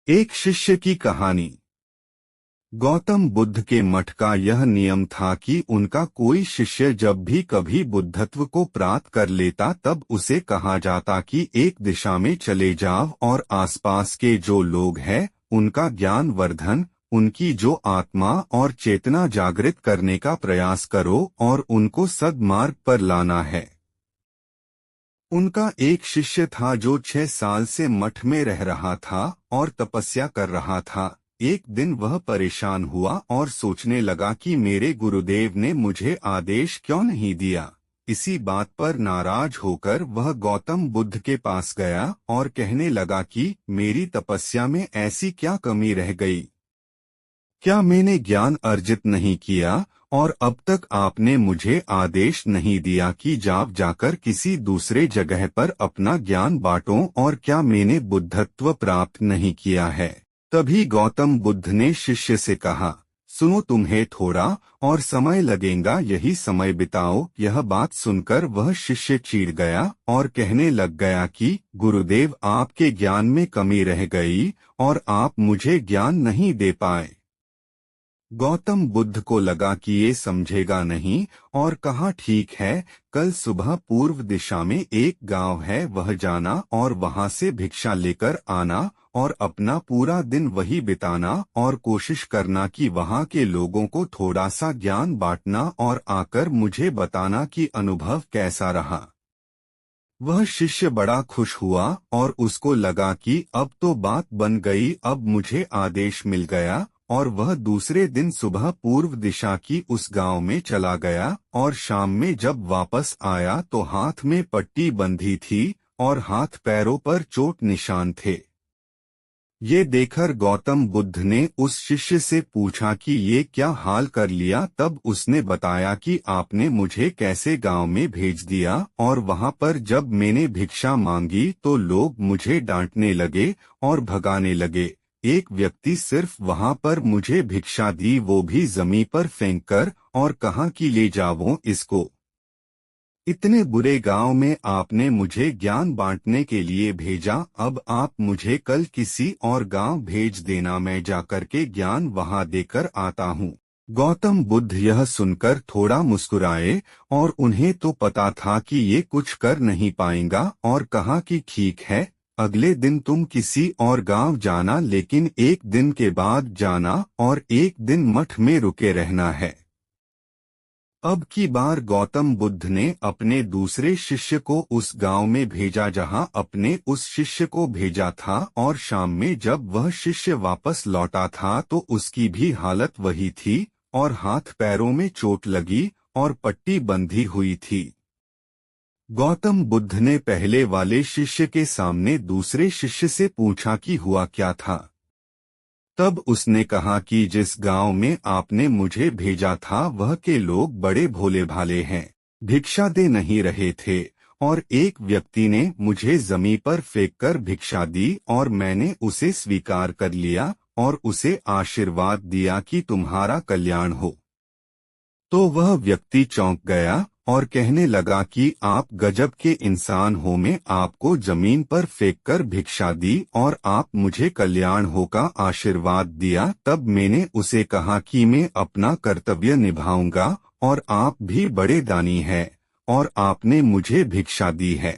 एक शिष्य की कहानी। गौतम बुद्ध के मठ का यह नियम था कि उनका कोई शिष्य जब भी कभी बुद्धत्व को प्राप्त कर लेता तब उसे कहा जाता कि एक दिशा में चले जाओ और आसपास के जो लोग हैं उनका ज्ञान वर्धन, उनकी जो आत्मा और चेतना जागृत करने का प्रयास करो और उनको सद्मार्ग पर लाना है। उनका एक शिष्य था जो 6 साल से मठ में रह रहा था और तपस्या कर रहा था। एक दिन वह परेशान हुआ और सोचने लगा कि मेरे गुरुदेव ने मुझे आदेश क्यों नहीं दिया। इसी बात पर नाराज होकर वह गौतम बुद्ध के पास गया और कहने लगा कि मेरी तपस्या में ऐसी क्या कमी रह गई? क्या मैंने ज्ञान अर्जित नहीं किया और अब तक आपने मुझे आदेश नहीं दिया कि जाकर किसी दूसरे जगह पर अपना ज्ञान बांटो, और क्या मैंने बुद्धत्व प्राप्त नहीं किया है? तभी गौतम बुद्ध ने शिष्य से कहा, सुनो, तुम्हें थोड़ा और समय लगेगा, यही समय बिताओ। यह बात सुनकर वह शिष्य चिढ़ गया और कहने लग गया कि गुरुदेव, आपके ज्ञान में कमी रह गई और आप मुझे ज्ञान नहीं दे पाए। गौतम बुद्ध को लगा कि ये समझेगा नहीं और कहा, ठीक है, कल सुबह पूर्व दिशा में एक गांव है, वह जाना और वहां से भिक्षा लेकर आना और अपना पूरा दिन वही बिताना और कोशिश करना कि वहां के लोगों को थोड़ा सा ज्ञान बांटना और आकर मुझे बताना कि अनुभव कैसा रहा। वह शिष्य बड़ा खुश हुआ और उसको लगा कि अब तो बात बन गई, अब मुझे आदेश मिल गया, और वह दूसरे दिन सुबह पूर्व दिशा की उस गांव में चला गया और शाम में जब वापस आया तो हाथ में पट्टी बंधी थी और हाथ पैरों पर चोट निशान थे। ये देखकर गौतम बुद्ध ने उस शिष्य से पूछा कि ये क्या हाल कर लिया। तब उसने बताया कि आपने मुझे कैसे गांव में भेज दिया और वहां पर जब मैंने भिक्षा मांगी तो लोग मुझे डांटने लगे और भगाने लगे। एक व्यक्ति सिर्फ वहां पर मुझे भिक्षा दी, वो भी जमीन पर फेंककर, और कहा कि ले जाओ इसको। इतने बुरे गांव में आपने मुझे ज्ञान बांटने के लिए भेजा, अब आप मुझे कल किसी और गांव भेज देना, मैं जाकर के ज्ञान वहां देकर आता हूँ। गौतम बुद्ध यह सुनकर थोड़ा मुस्कुराए और उन्हें तो पता था कि ये कुछ कर नहीं पाएगा, और कहा कि ठीक है, अगले दिन तुम किसी और गांव जाना, लेकिन एक दिन के बाद जाना और एक दिन मठ में रुके रहना है। अब की बार गौतम बुद्ध ने अपने दूसरे शिष्य को उस गांव में भेजा जहां अपने उस शिष्य को भेजा था, और शाम में जब वह शिष्य वापस लौटा था तो उसकी भी हालत वही थी और हाथ पैरों में चोट लगी और पट्टी बंधी हुई थी। गौतम बुद्ध ने पहले वाले शिष्य के सामने दूसरे शिष्य से पूछा कि हुआ क्या था। तब उसने कहा कि जिस गांव में आपने मुझे भेजा था वह के लोग बड़े भोले भाले हैं, भिक्षा दे नहीं रहे थे, और एक व्यक्ति ने मुझे जमीन पर फेंककर भिक्षा दी और मैंने उसे स्वीकार कर लिया और उसे आशीर्वाद दिया कि तुम्हारा कल्याण हो। तो वह व्यक्ति चौंक गया और कहने लगा कि आप गजब के इंसान हो, मैं आपको जमीन पर फेंककर भिक्षा दी और आप मुझे कल्याण हो का आशीर्वाद दिया। तब मैंने उसे कहा कि मैं अपना कर्तव्य निभाऊंगा और आप भी बड़े दानी हैं और आपने मुझे भिक्षा दी है।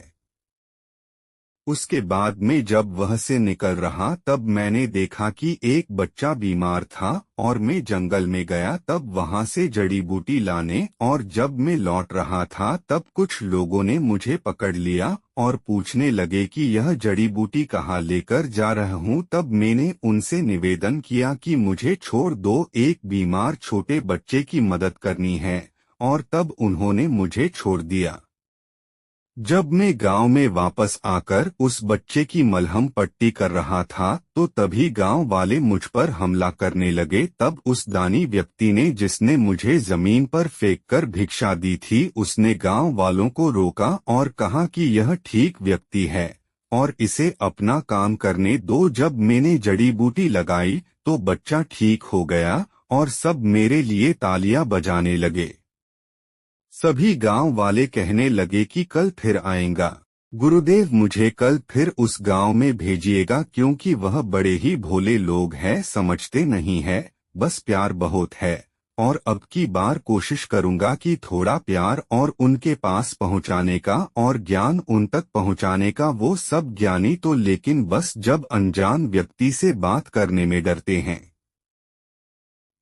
उसके बाद में जब वह से निकल रहा तब मैंने देखा कि एक बच्चा बीमार था और मैं जंगल में गया तब वहां से जड़ी बूटी लाने, और जब मैं लौट रहा था तब कुछ लोगों ने मुझे पकड़ लिया और पूछने लगे कि यह जड़ी बूटी कहाँ लेकर जा रहा हूँ। तब मैंने उनसे निवेदन किया कि मुझे छोड़ दो, एक बीमार छोटे बच्चे की मदद करनी है, और तब उन्होंने मुझे छोड़ दिया। जब मैं गांव में वापस आकर उस बच्चे की मलहम पट्टी कर रहा था तो तभी गांव वाले मुझ पर हमला करने लगे। तब उस दानी व्यक्ति ने जिसने मुझे जमीन पर फेंककर भिक्षा दी थी उसने गांव वालों को रोका और कहा कि यह ठीक व्यक्ति है और इसे अपना काम करने दो। जब मैंने जड़ी बूटी लगाई तो बच्चा ठीक हो गया और सब मेरे लिए तालियां बजाने लगे। सभी गांव वाले कहने लगे कि कल फिर आएगा। गुरुदेव मुझे कल फिर उस गांव में भेजिएगा क्योंकि वह बड़े ही भोले लोग हैं, समझते नहीं है, बस प्यार बहुत है। और अब की बार कोशिश करूंगा कि थोड़ा प्यार और उनके पास पहुंचाने का और ज्ञान उन तक पहुंचाने का। वो सब ज्ञानी तो लेकिन बस जब अनजान व्यक्ति से बात करने में डरते हैं।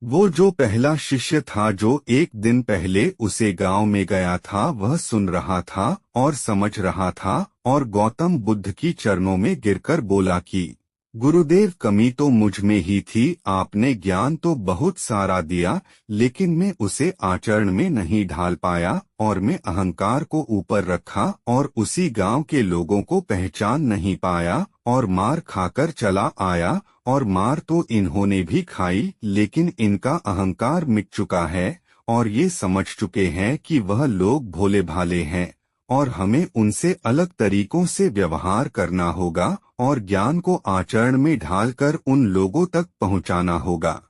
वो जो पहला शिष्य था जो एक दिन पहले उसे गांव में गया था, वह सुन रहा था और समझ रहा था और गौतम बुद्ध की चरणों में गिरकर बोला कि गुरुदेव कमी तो मुझ में ही थी, आपने ज्ञान तो बहुत सारा दिया लेकिन मैं उसे आचरण में नहीं ढाल पाया और मैं अहंकार को ऊपर रखा और उसी गांव के लोगों को पहचान नहीं पाया और मार खाकर चला आया। और मार तो इन्होंने भी खाई लेकिन इनका अहंकार मिट चुका है और ये समझ चुके हैं कि वह लोग भोले भाले हैं और हमें उनसे अलग तरीकों से व्यवहार करना होगा और ज्ञान को आचरण में ढालकर उन लोगों तक पहुंचाना होगा।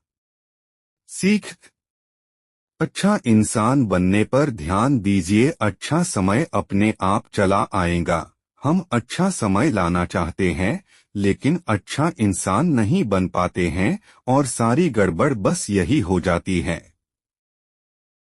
सीख। अच्छा इंसान बनने पर ध्यान दीजिए, अच्छा समय अपने आप चला आएगा। हम अच्छा समय लाना चाहते हैं लेकिन अच्छा इंसान नहीं बन पाते हैं और सारी गड़बड़ बस यही हो जाती है।